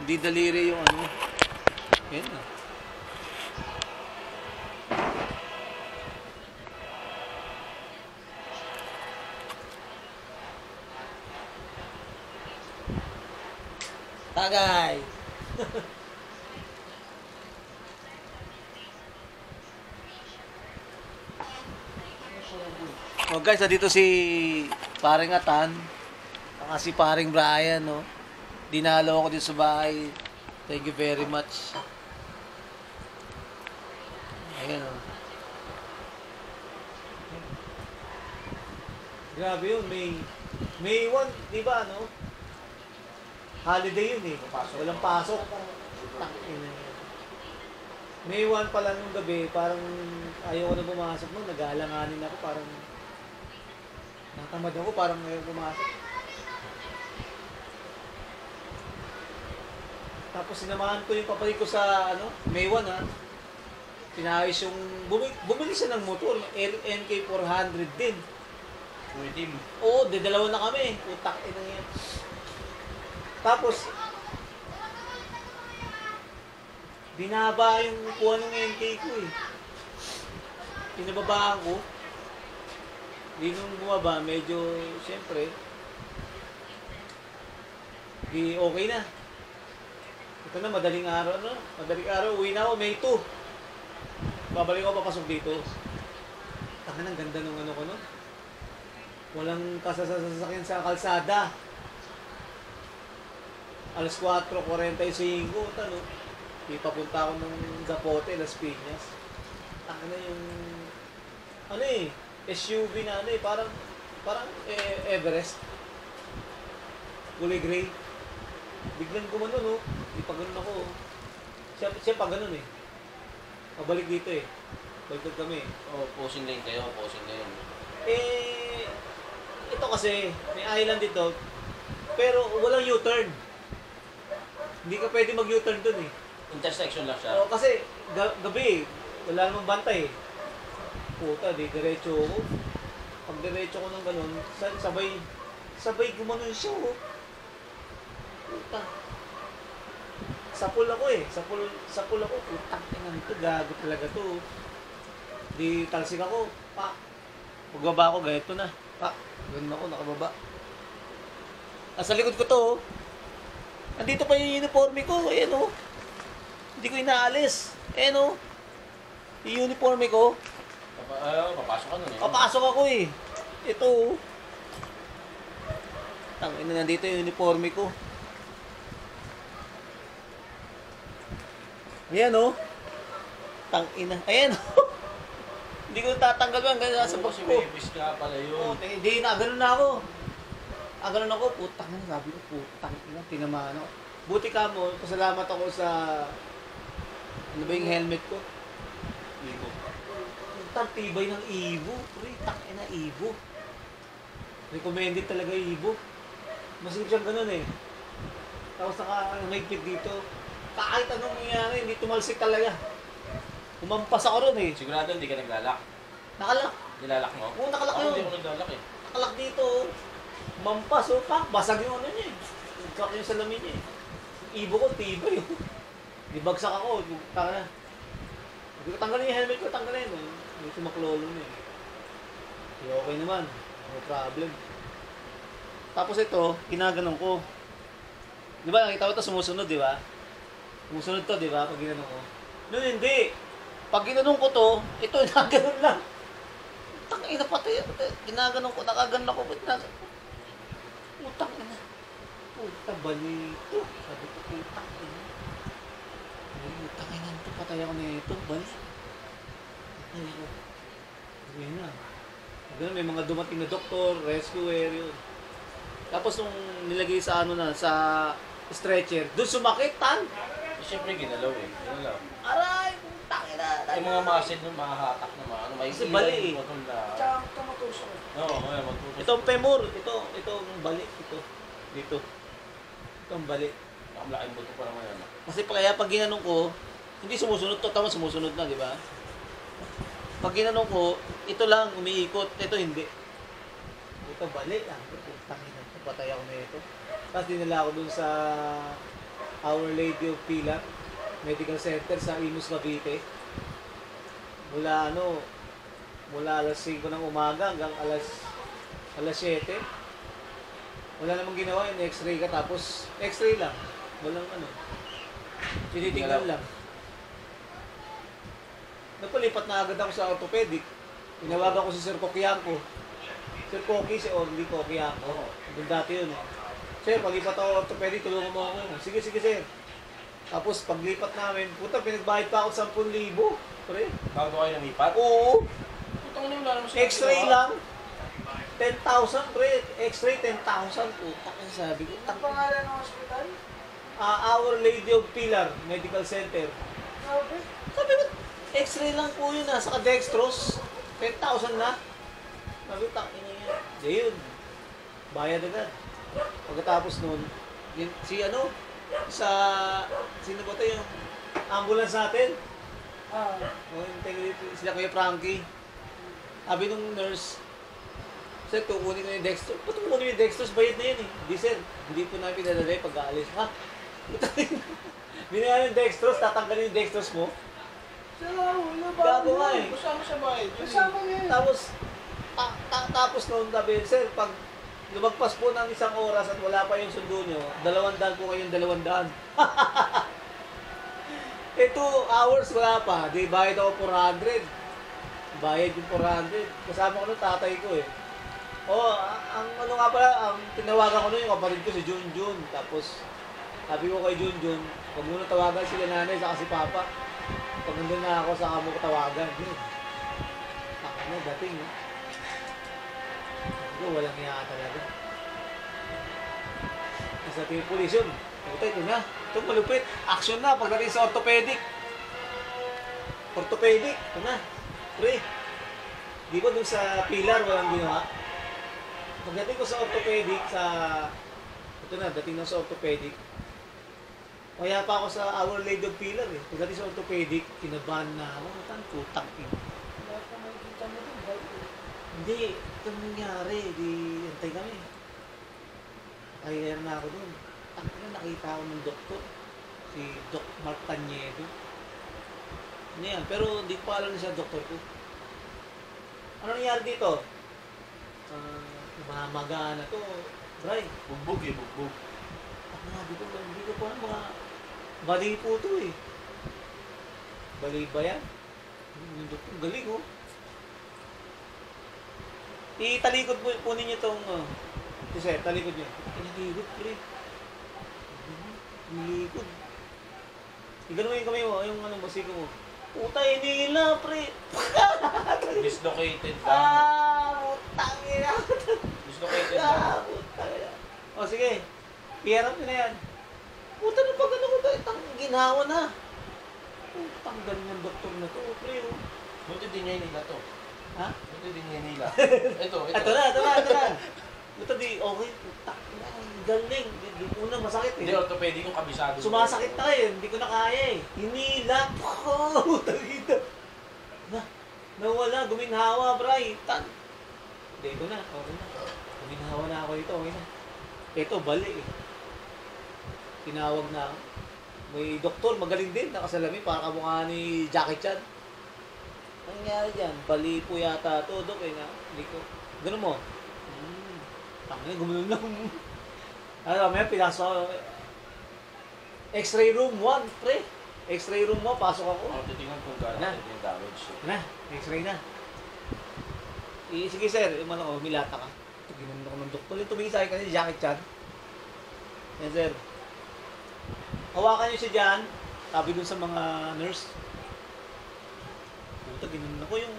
Hindi daliri yung ano. Yan na. Tagay! Oh guys, dito si Paring Atan, saka si Paring Brian, no? Dinalo ako dito sa bahay. Thank you very much. Ayan, oh. Grabe yun, May 1, di ba, no? Holiday yun eh. Walang pasok. May 1 pa lang yung gabi, parang ayaw ko na pumasok nun. Nag-aalanganin ako, parang natamad ako, parang ayaw pumasok. Tapos sinamahan ko yung papalik ko sa May 1 ha. Pinayos yung, bumili siya ng motor, NK 400 din. Pwede mo. Oo, dalawa na kami. Utak ina yan. Tapos, binaba yung kuha ng NK ko eh. Pinababaan ko. Di nung bumaba, medyo, siyempre, di okay na. Ito na, madaling araw, no? Madaling araw, uwi na ako, May 2. Babalik ako, papasok dito. Taka ng ganda ng ko, no? Walang kasasasakyan sa kalsada. Alas 4:45, no? Ipapunta ako ng Zapote, Las Piñas. Taka na yung, SUV na parang Everest. Kulay gray. Biglang gumano, no? Ipaganon ako. Siya pa ganun eh. Pabalik dito eh. Balik kami. Oh, posing lane kayo, posing lane. Ito kasi, may island dito, pero walang U-turn. Hindi ka pwede mag-U-turn dun eh. Intersection lang siya. Oo, kasi gabi, wala namang bantay eh. Puta, di diretso ako. Pag diretso ko ng ganun, sabay gumanon siya oh. Puta. Sapul ako eh. Sapul ako. Putang ina nito. Gago talaga to. Di talsik ako. Pa. Pagbaba ako, ganito na. Pa. Ganun ako, nakababa. Sa likod ko to oh. Andito pa yung uniforme ko. Ayan oh. Hindi ko inaalis. Ayan oh. Yung uniforme ko. Papasok ka nun eh. Papasok ako eh. Ito oh. Tangina, nandito yung uniforme ko. Ayan oh. Tangina. Ayan oh. Hindi ko tatanggal ba hanggang nasa box ko. Kasi ka pala yun. Oh, hindi na, ganun na ako. Ganun ako. Putang na, sabi ko, putang ina, tinamaan ako. Buti ka mo, pasalamat ako sa, ano ba yung helmet ko? Ibo. Putang tibay ng Evo. Uy, tangina Evo. Recommended talaga yung Evo. Masigit siyang ganun eh. Tapos naka-higpit dito. Kahit anong nangyari, hindi tumalsik talaga. Umampas ako ron eh. Sigurado hindi ka naglalak. Nakalak. Nilalak mo? Oo, nakalak yun. Hindi mo naglalak eh. Nakalak dito. Umampas oh. Pak, basag yung ano niya eh. Bagsak yung salamin niya eh. Yung Ibo ko, tibay oh. Di bagsak ako. Taka na. Tanggalin yung helmet ko, tanggalin. Hindi sumaklolo niya eh. Okay naman. No problem. Tapos ito, ginaganon ko. Di ba, nakita ko ito sumusunod, di ba? Sumusunod to, di ba? Pag ginanong ko. Noon hindi. Pag ginanong ko to, ito, naganon lang. Tangina patay. Ginaganon ko, nakaganon ako. Utang ina. Puta, balito. Sabi ko, utang ina. Utang ina ito, patay ako na ito. Bali. Patay ako. Ayun na. Ganun, may mga dumating na doktor, rescuer, yun. Tapos nung nilagay sa sa stretcher, doon sumakit, tan. Siyempre ginalaw eh. Ginalaw. Aray, putang ina. Yung mga muscle nun, mahahatak na may Kasi bali eh. Tsaka tumatusok. Oo, magtutusok. Ito ang femur. Ito ang bali. Ito. Dito. Ito ang bali. Nakamlaking buto pa naman yan. Kasi kaya pag ginanong ko, hindi sumusunod to. Tama, sumusunod na, di ba? Pag ginanong ko, ito lang, umiikot. Ito hindi. Ito bali. Putang ina. Patay ako na ito. Tapos dinala ako dun sa Our Lady of Pilar Medical Center sa Imus, Cavite. Mula alas 5 ng umaga hanggang alas 7. Wala namang ginawa, yung x-ray ka tapos x-ray lang. Walang tinitingnan lang. Napalipat na agad ako sa orthopedic. Tinawagan ko si Sir Coquianco. Sir Coqui, si Orly Coquianco. Doon dati yun. Sir, palipat ako orthopedic, tulungan mo ako. Sige, sir. Tapos paglipat namin, pinagbayad pa ako 10,000. Pre. Bago kayo namipat? Oo. Putang na wala naman siya. X-ray lang. 10,000, pre. X-ray, 10,000. Putak ang sabi ko. Ang pangalan ng hospital? Our Lady of Pilar Medical Center. Grabe. Sabi ko, X-ray lang po yun, saka dextrose. 10,000 na. Sabi ko, takin niya yan. Di yun. Bayad agad. Pagkatapos nun, sino ba ito yung ambulance natin? Sila Kuya Frankie. Sabi nung nurse, sir, kukunin ko yung dextrose. Ba't kukunin yung dextrose? Bayad na yun eh. Hindi sir, hindi po namin pinadalay pag-aalis. Ha? Binigyan yung dextrose, tatanggalin yung dextrose mo. Gago nga eh. Kasama sa bahay. Kasama niya yun. Tapos noon sabi, sir, pag lumagpas po ng 1 oras at wala pa yung sundo nyo, 200 po kayong 200. 2 hours wala pa, di bayad ako 400. Bayad yung 400. Kasama ko ng tatay ko eh. Ang tinawagan ko nun yung kapatid ko si Junjun. Tapos, sabi ko kay Junjun, huwag muna tawagan sila nanay saka si papa. Pag nandun na ako, saka mo ko tawagan. Yun. Dating eh. Ito, walang iya talaga. Sa team police yun. Ito na. Ito malupit. Action na pagdating sa orthopedic. Ito na. Pre. Di ba dun sa Pilar walang ginawa? Pagdating ko sa orthopedic, ito na, dating na sa orthopedic. Kaya pa ako sa Our Lady of Pilar eh. Pagdating sa orthopedic, kinabahan na ako. Putang ina. Wala pa makikita mo din. Hindi, ito nangyari. Antay kami. Kaya na ako doon. Nakita ako ng doktor. Si Doc Mark Cañedo. Ano yan? Pero hindi ko pa alam na siya doktor ko. Ano nangyari dito? Mamaga na to. Bray. Bugbog eh, bugbog. Hindi ko pa mga bali po to eh. Bali ba yan? Yung doktor, galing oh. Italikod po ninyo itong kasi talikod nyo. Talikod pre. Talikod. Igano mo yung kamay mo, yung basiko mo. Puta, hinila pre. Dislocated lang. Putang ina. Dislocated lang. Putang ina. O sige, iharap nyo na yan. Puta na pag ano ko ba, ginawa na. Putang galing ng doktor na to, pre. Buti din niya hinila to. Ha? Buti din niya hinila. Ito. Ito na. Ito di, okay. Putang ina, galing. Di una masakit eh. Hindi, orthopedic yung kabisado. Sumasakit na eh, hindi ko na kaya eh. Hinila. Putang ina. Nawala, guminhawa, bray. Hindi, ito na. Okay na. Guminhawa na ako dito, okay na. Ito, bali eh. Tinawag na ako. May doktor, magaling din, nakasalamin, para kamukha ni Jackie Chan. Ang nangyari dyan, bali po yata ito, dok eh, hindi ko. Ganun mo. Tangin, gumanon lang. May pinasok ako. X-ray room 1, pre. X-ray room 1, pasok ako. Titingnan kung gano'n yung damage. Na, X-ray na. Sige sir, yung ko, milata ka. Ito, ginanon ako ng doktor. Yung tumingin sa akin kasi Jackie Chan. Yan sir. Hawakan nyo siya dyan. Sabi dun sa mga nurse. Puta, ginanon ako yung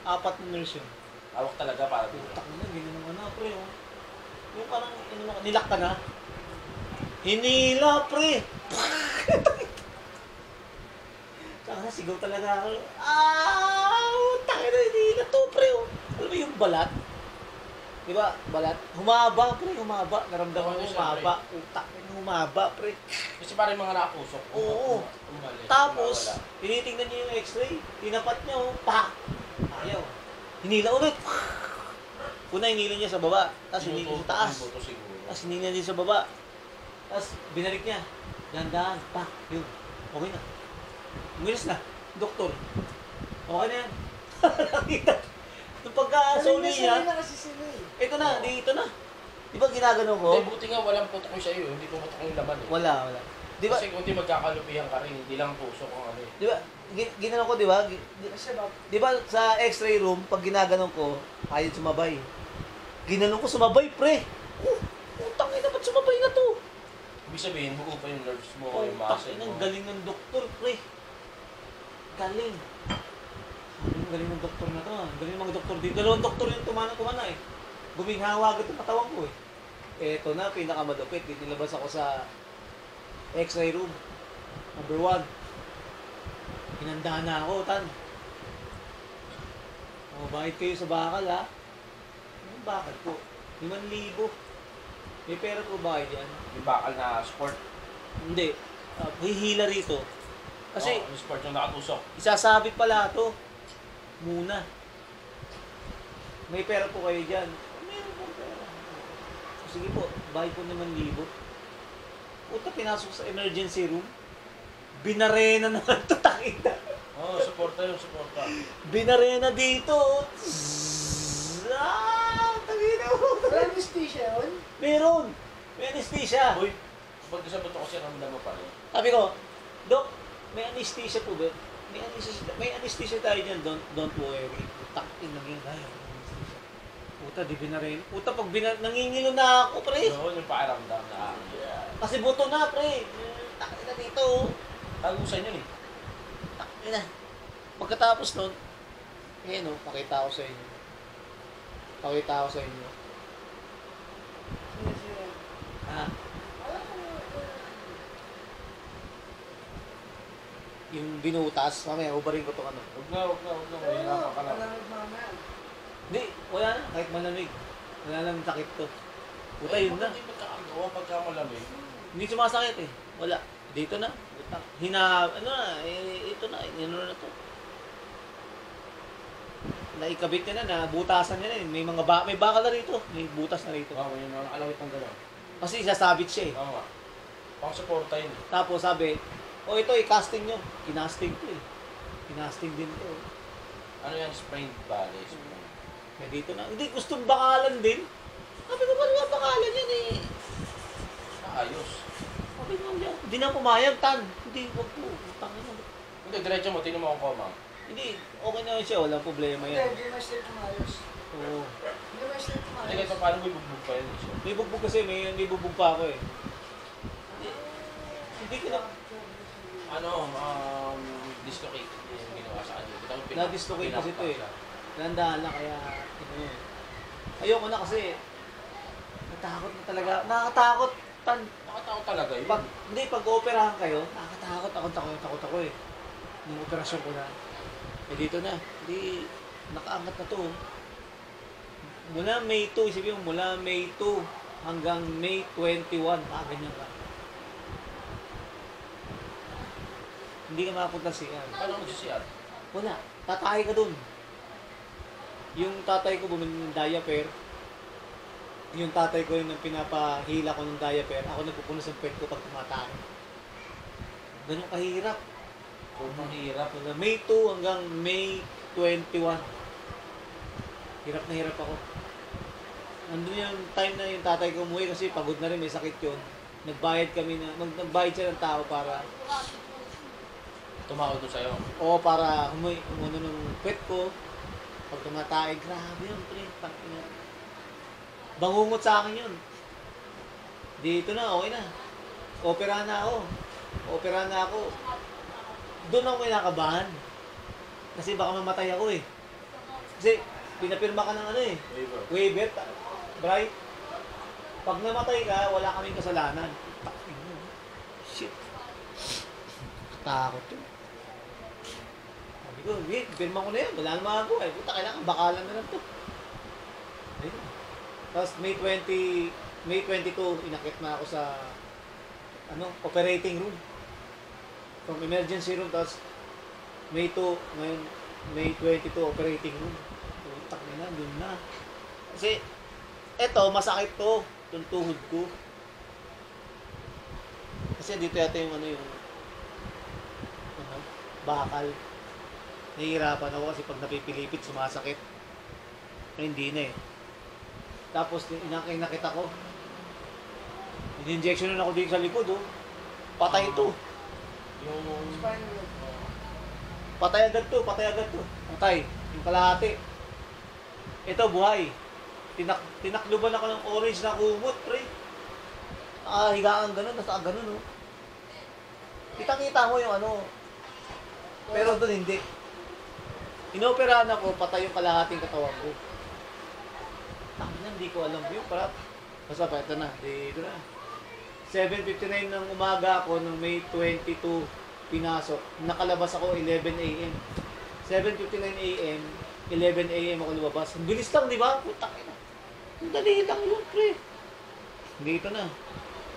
4 na nurse yun. Hawak talaga para dito. Putak na, ginanon ka na, pre. Oh. Yung parang, nilak ka na. Hinila, pre. Saka sigaw talaga ako. Takay na, hinila to, pre. Oh. Alam mo yung balat? Diba, balat? Humaba, pre, humaba. Naramdaman ko humaba. Utak, humaba, pre. Kasi parang mga nakatusok. Oo. Tapos, tinitingnan niyo yung x-ray. Tinapat niya, oh. Pak! Ayaw. Hinila ulit. Una, hinila niya sa baba. Tapos hinila sa taas. Tapos hinila niya sa baba. Tapos binalik niya. Dahan-dahan. Pa. Yun. Okay na. Umilis na. Doktor. Okay na yan. Nakita. Nung pagka-soli niya, na kasi sila eh. ito na. Dito na. Di ba ginagano ko? Hindi, buti nga walang putok ko sa'yo. Hindi pumutok yung laman eh. Wala, wala. Di ba? Kasi kung di magkakalupihan ka rin, hindi lang puso kung ano eh. Di ba? Ginano ko, di ba? Kasi ba, Di ba sa x-ray room, pag ginaganon ko, ayaw sumabay. Ginanon ko, sumabay, pre. Utang ina, ba't sumabay na to? Ibig sabihin, buo pa yung nerves mo, yung Utang muscle ina, mo. ang galing ng doktor, pre. Galing. Ang galing ng doktor na to, ah. Ang galing ng mga doktor dito. Dalawang doktor yung kumana eh. Guminghawa agad yung katawan ko eh. Eto na, pinakamadupit. Dito nilabas ako sa x-ray room. Number 1. Hinandahan na ako, tan. Oh, bakit kayo sa bakal, ha? Anong bakal po? 5,000. May pera po ba kayo dyan? Yung bakal na sport. Hindi. Hihila rito. Kasi, yung sport yung nakatusok. isasabit pala to. Muna. May pera po kayo dyan. Meron po pera. Sige po, bayad po 5,000. Puta, pinasok sa emergency room. Binarena naman to, takita. Oo, suporta yung suporta. Binarena dito. Takita mo. wala anesthesia yun? Meron. May anesthesia. Uy, pag sa buto kasi ramdam mo pa rin. Sabi ko, Dok, may anesthesia po ba? May anesthesia tayo dyan, don't worry. Takin lang yun. Ay, anesthesia. Puta, di binarena. Puta, pag nangingilo na ako, pre. Yun yung pakiramdam na Kasi buto na, pre. Takin na dito. tagusan yun eh. Takin na. Pagkatapos nun, ngayon, no, pakita ko sa inyo. Pakita ko sa inyo. Ah, yung binutas, mamaya, ubarin ko to ano. Huwag na. Mahirapan ka na. Hindi, wala na. Kahit malamig. Wala lang sakit to. Puta, yun na. Hindi magkakagawa pagka malamig. Hindi sumasakit eh. Wala. Dito na. Puta. Ano na, ito na. Ano na to. Naikabit niya na, nabutasan niya na eh. May bakal na rito. May butas na rito. Oo, yung mga alawit ng gano'n. Kasi isasabit siya eh. Oo nga. Pang-suporta yun eh. Tapos sabi, ito i-casting nyo. Kinasting to eh. Kinasting din to. Ano yan? Sprained bali. Sprained. Kaya dito na. Hindi, gustong bakalan din. Sabi ko, ba bakalan yan eh? Ayos. Sabi ko, hindi na pumayag, tan. Hindi, wag po. Tangin na. Hindi, diretso mo. Tingnan mo kung koma. Hindi, okay na siya. Walang problema Hindi, yan. hindi mo straight umayos. Oo. Hindi mo straight Hindi umayos. kahit paano may bugbog pa yun. eh. May bugbog kasi, may bugbog pa ako eh. Hindi ko na, Dislocated yung ginawa sa kanya. na-dislocate kasi ito eh. Nandahan lang kaya, ayoko na kasi, natakot na talaga. Nakakatakot, tan. Nakatakot talaga yun. Pag operahan kayo, nakakatakot. Takot ako eh. Nung operasyon ko na. Eh dito na, hindi, nakaangat na to. Mula May 2, isipin mo, mula May 2 hanggang May 21, ganyan ka. Hindi ka makapunta siya. Paano magsisiyat? Wala. Tatay ka dun. Yung tatay ko bumili ng diaper. Yung tatay ko yung pinapahila ko ng diaper. Ako nagpupunos ng pet ko pag tumatay. Ganun kahirap. Sobrang hirap. Mula May 2 hanggang May 21. Hirap na hirap ako. Nandun yung time na yung tatay ko umuwi kasi pagod na rin, may sakit yun. Nagbayad nagbayad siya ng tao para Tumawag doon sa'yo. para umuno ng pet ko. Pag tumatay, grabe yun, pre. Tangina. Bangungot sa akin yun. Dito na, okay na. Opera na ako. Doon ako kinakabahan. Kasi baka mamatay ako eh. Kasi pinapirma ka ng Waiver. waiver, right? Pag namatay ka, wala kaming kasalanan. Shit. Takot yun. Sabi ko, wait, pirma ko na yan. Wala nang magagawa eh. Puta, kailangan bakalan na lang to. Ayun. Tapos May 22, inakit na ako sa operating room. From emergency room, tapos May 2, ngayon May 22, operating room. Putak na, dun na. Kasi, eto, masakit to. Itong tuhod ko. Kasi dito yata yung ano, bakal. Nahihirapan ako kasi pag napipilipit, sumasakit. Ay, hindi na eh. Tapos, nakita ko. In-injection na ako dito sa likod, oh. Patay ito. Yung... Spinal. Patay agad to. Patay. Yung kalahati. Ito, buhay. Tinakluban ako ng orange na kumot, pre. Higaan ganun, nasa ganun, oh. Kita-kita mo yung ano. Pero doon hindi. Inoperahan ako, patay yung kalahating katawan ko. Hindi ko alam yun. Basta pa, ito na. Dito na. 7:59 ng umaga ako nung May 22 pinasok. Nakalabas ako 11 a.m. 7:59 a.m. 11 a.m. ako lumabas. Ang bilis lang, di ba? Putak ina. Ang dali lang yun, pre. Dito na.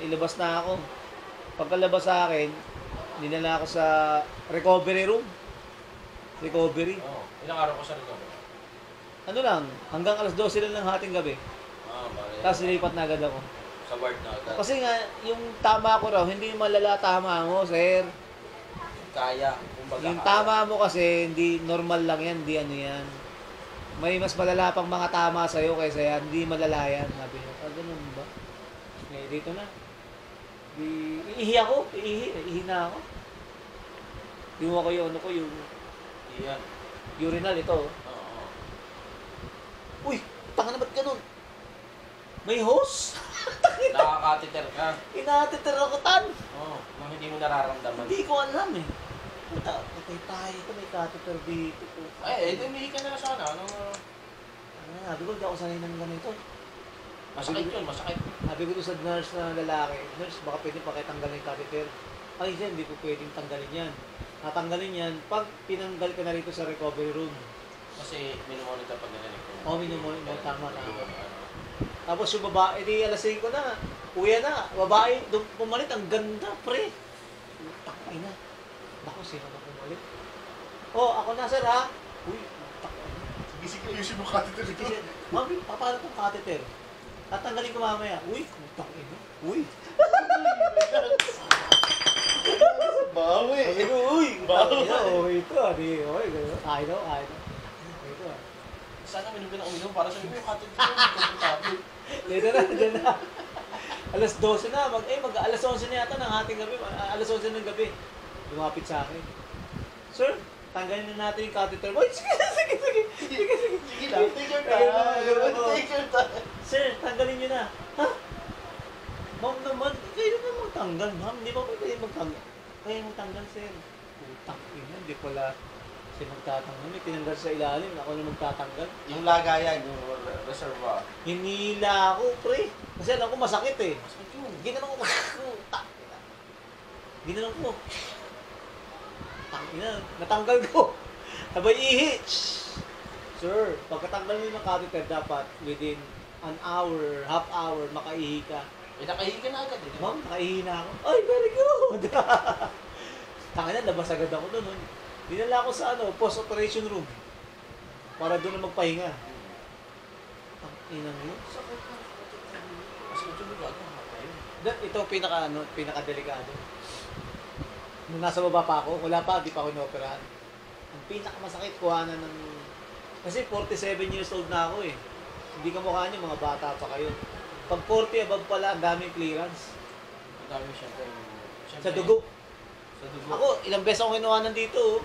Ilabas na ako. Pagkalabas sa akin, dinala ako sa recovery room. Recovery. Oh, ilang araw ko sa recovery? Ano lang, hanggang alas 12 lang ng hating gabi. Bale. Tapos nilipat na agad ako. Sa ward na agad. Kasi nga, yung tama ko raw, hindi malala tama mo, sir. Kaya. Kumbaga, Yung tama mo kasi, hindi normal lang yan, hindi ano yan. May mas malala pang mga tama sa'yo kaysa yan, hindi malala yan. Sabi niya, ganun ba? Eh, dito na. Iihi ako, iihi na ako. Yung ako yung ano ko, yung Iyan. urinal, ito. Oo. Uy, tanga na ba't ganun? May hose? Nakakateter ka. Inatiter ako tan. Oo. Nang hindi mo nararamdaman. Hindi ko alam eh. Patay tayo ito, may catheter dito. Ay, umihi ka na lang sana. Sabi ko, hindi ako sanay ng ganito. Masakit yun, masakit. Sabi ko doon sa nurse na lalaki, nurse, baka pwede pakitanggalin yung catheter. Ay, hindi ko pwedeng tanggalin yan. Natanggalin yan pag pinanggal ka na rito sa recovery room. Kasi minumonitor pag nananig ko. Oo, minumonitor. Tama. Tapos yung babae, di alas 5 na. Uya na. Babae, pumalit. Ang ganda, pre. Takay na. Bako, sino na pumalit? Oh, ako na, sir, ha? Uy, takay na. Sige, ayusin mo catheter ito. Mami, papaano itong catheter? Tatanggalin ko mamaya. Uy, takay na. Uy. Bawi. Sabi ko, uy. Bawi. Okay ito, di. Okay, gano'n. Kaya daw. Ito, ah. Sana minum ka na uminom para sa iyo, katin ko, komportable. Dito na. Alas 12 na, alas 11 na yata ng ating gabi, alas 11 ng gabi. Lumapit sa akin. Sir, tanggalin na natin yung catheter. Boy, sige. Sige lang, take your time. Take your time. Sir, tanggalin nyo na. Ha? Ma'am naman, kayo na magtanggal, ma'am. Hindi ba kayo magtanggal? Kaya magtanggal, sir. Putang ina, hindi pala siya magtatanggal. May tinanggal sa ilalim, ako na magtatanggal. Yung lagayan, yung reservoir. Hinila ako, pre. Kasi alam ko masakit eh. Masakit yun. Ginanong ko. Ginanong ko. Tangina, natanggal ko. Sabay ihi. Sir, pagkatanggal nyo ng catheter, dapat within an hour, half hour, makaihi ka. Nakahihi ka na agad eh. Ma'am, nakaihi na ako. Ay, very good. Tangina, labas agad ako doon. Dinala ako sa post-operation room. Para doon na magpahinga. Tangina mo. Sakit na. Masakit yun, gago. Ito pinaka-delikado. Nung nasa baba pa ako, wala pa, di pa ako inoperahan. Ang pinakamasakit, kuhanan ng... Kasi 47 years old na ako eh. Hindi ka mukha niyo, mga bata pa kayo. Pag 40 above pala, ang daming clearance. Ang dami siyempre. Sa dugo. Sa dugo. Ako, ilang beses ako kinuhanan dito.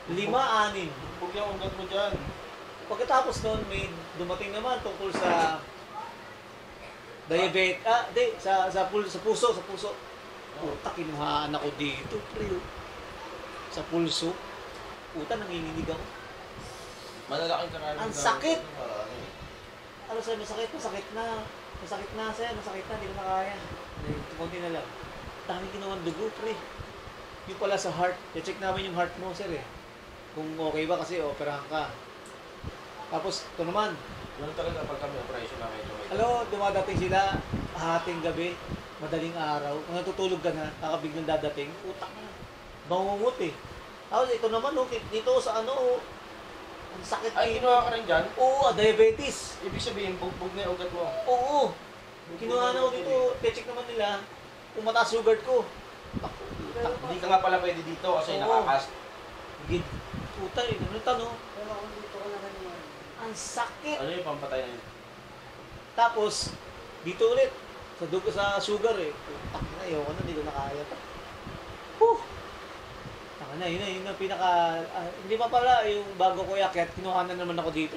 5, 6. Huwag yung ugat mo dyan. Pagkatapos noon, may dumating naman tungkol sa diabetes. Sa puso. Puta, kinuhaan ako dito, pre. Sa pulso. Puta, nanginginig ako. Malalaking karami. Ang sakit! Ano sa'yo, masakit na. Masakit na, hindi ko na kaya. Kunti na lang. Dami ginawa ng dugo, pre. Yung pala sa heart. I-check namin yung heart mo, sir eh. Kung okay ba kasi operahan ka. Tapos, ito naman. Ganun talaga pag kami operation na medyo may... Alam mo, dumadating sila hating gabi, madaling araw. Kung natutulog ka na, kakabiglang dadating, utak na. Bangungot eh. Tapos ito naman, dito sa ang sakit Ay, dito. kinuha ka rin dyan? Oo, diabetes. Ibig sabihin, bugbog na yung ugat mo. Oo. Kinuha na ako dito, check naman nila. kung mataas sugar ko. Tako, Hindi ka nga pala pwede dito kasi Oo. nakakast. gid. Puta eh, ano tanong? Pero kung dito ko na ganyan. Ang sakit. Ano yung pampatay na yun? Tapos, dito ulit. Sa sugar eh. Tak na, ayoko na, hindi ko na kaya pa. Huh! Taka na, yun ang pinaka... hindi pa pala, yung bago ko yakyat, kinuha na naman ako dito.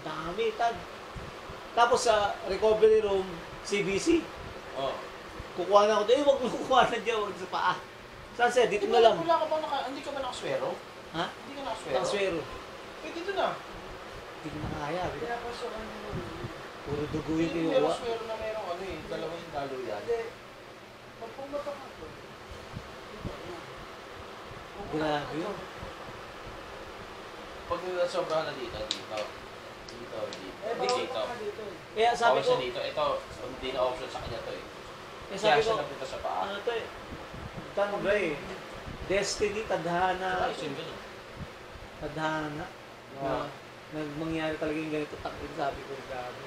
Dami, tag. Tapos sa recovery room, CBC. Oo. Kukuha na ako doon. Huwag mo kukuha na dyan, huwag sa paa. Saan sir? Dito na lang. Wala ka ba hindi ka ba nakaswero? Ha? Hindi ka nakaswero? Tangswero. Eh, dito na. Hindi ko na kaya. Pinapasokan mo nun. Puro dugo yung Hindi kinuha. meron swero na merong ano eh. Dalawang dalo yan. Hindi. Pag pumatok ako, dito na. Grabe yun. Pag sobrahan na dito, dito. Dito, dito. Eh, Hindi bawal dito. ka dito eh. Kaya sabi Bawal ko, siya dito. Ito, hindi na option sa kanya to eh. eh, Kaya sabi ko, siya napunta sa paa. ano to eh? Tanong ba eh? Destiny, tadhana. Ayos yun ganun. Tadhana. Na, mangyari talaga yung ganito. Takin, sabi ko, grabe.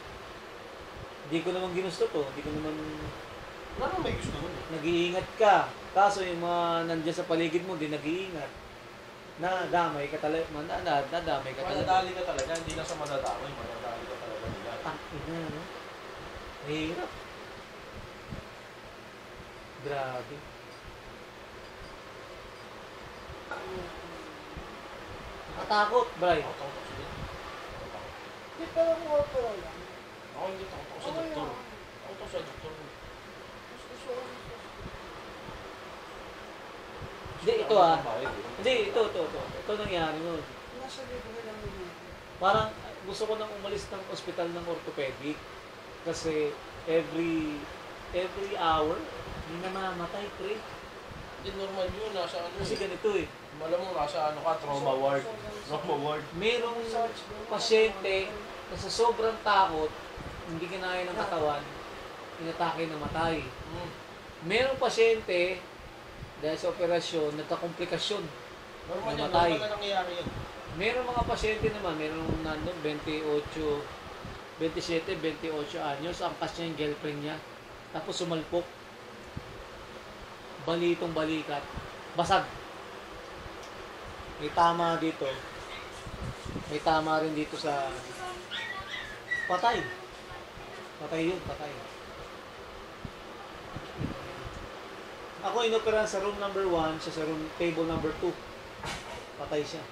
Hindi ko naman ginusto to. Hindi ko naman Wala naman may gusto nun eh. nag-iingat ka. Kaso yung mga nandiyan sa paligid mo, di nag-iingat. Nadamay ka talaga. Nadamay ka talaga. Manadali ka talaga, hindi lang sa madadamay, manadali ka talaga nila. Takin na, no? Mahirap. Grabe. Nakatakot, Bray. Ako, takot ako sa doktor. Hindi parang opera lang. Ako hindi takot ako sa Okay doktor. lang. Takot ako sa doktor. Mas gusto ko mas gusto. Hindi, ito ah. Hindi, ito. Ito nangyari nun. Nasa libre lang yun. Parang gusto ko nang umalis ng ospital ng orthopedic. Kasi every hour, hindi na mamamatay, pre. Hindi normal yun, nasa ano Kasi eh. ganito eh. Alam mo, nasa ano ka, trauma ward. Trauma ward. Merong pasyente na sa sobrang takot, hindi kinaya ng katawan, inatake na matay. Hmm. Merong pasyente, dahil sa operasyon, nagkakomplikasyon. Normal yan, Namatay. normal na nangyayari yan. Merong mga pasyente naman, merong nandun 27, 28 anyos, angkas niya yung girlfriend niya. Tapos sumalpok. Balitong balikat. Basag. May tama dito. May tama rin dito sa... Patay. Patay yun, patay. Ako inoperahan sa room number 1, siya sa room table number 2. Patay siya.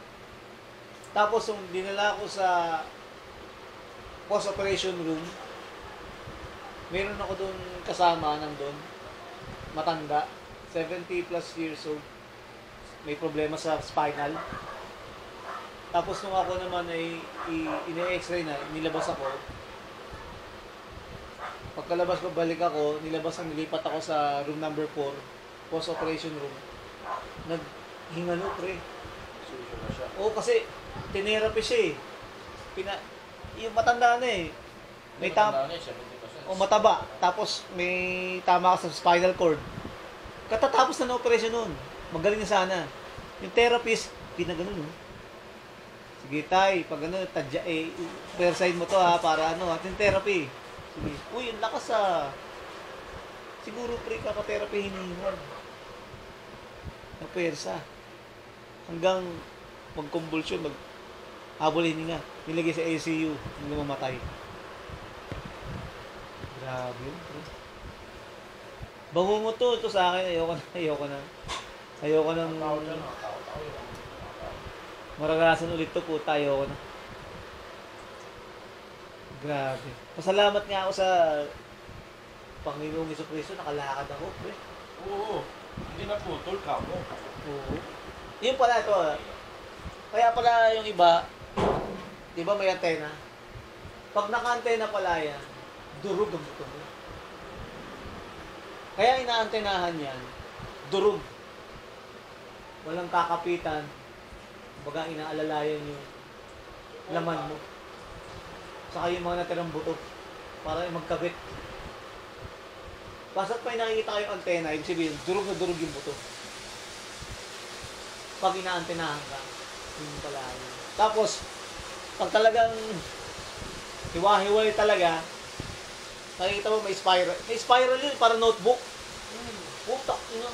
Tapos yung dinala ko sa post-operation room, meron ako doon kasama nandun, matanda, 70 plus years old, may problema sa spinal. Tapos nung ako naman ay ine-x-ray na, nilabas ako. Pagkalabas ko, balik ako, nilipat ako sa room number 4, post-operation room. Naghingalo, pre. Solution na siya. Oo, kasi tinerapi siya eh. Yung matanda na eh. May Matanda na eh, 70%. o mataba. Tapos may tama ka sa spinal cord. Katatapos na ng operation nun. Magaling na sana. Yung therapist, pinagano no. Sige tay, pag ano, tadya eh, persign mo to ha, para ano, ating therapy. Sige, uy, ang lakas ah. Siguro pre, kaka-therapy hinihingal. Na persa. Hanggang mag-convulsion, habol hininga. Nilagay sa ICU, hindi mamatay. Grabe yun, pre. Bango mo to, ito sa akin, ayoko na. Ayoko nang Tao dyan, tao yun. maranasan ulit to, puta, ayoko na. Grabe. Pasalamat nga ako sa Panginoong Jesucristo, nakalakad ako, pre. Oo, hindi na putol ka mo. Oo. Yun pala ito, ah. Kaya pala yung iba, di ba may antena? Pag naka-antena pala yan, durog ang buto mo. Kaya inaantenahan yan, durog. Walang kakapitan, baga inaalalayan yung laman mo. Saka yung mga natirang buto, para magkabit. Basta't may nakikita kayong antena, ibig sabihin, durog na durog yung buto. Pag inaantenahan ka, yun pala yun. Tapos, pag talagang hiwa-hiwalay talaga, nakikita mo may spiral. May spiral yun, para notebook. Putak ina.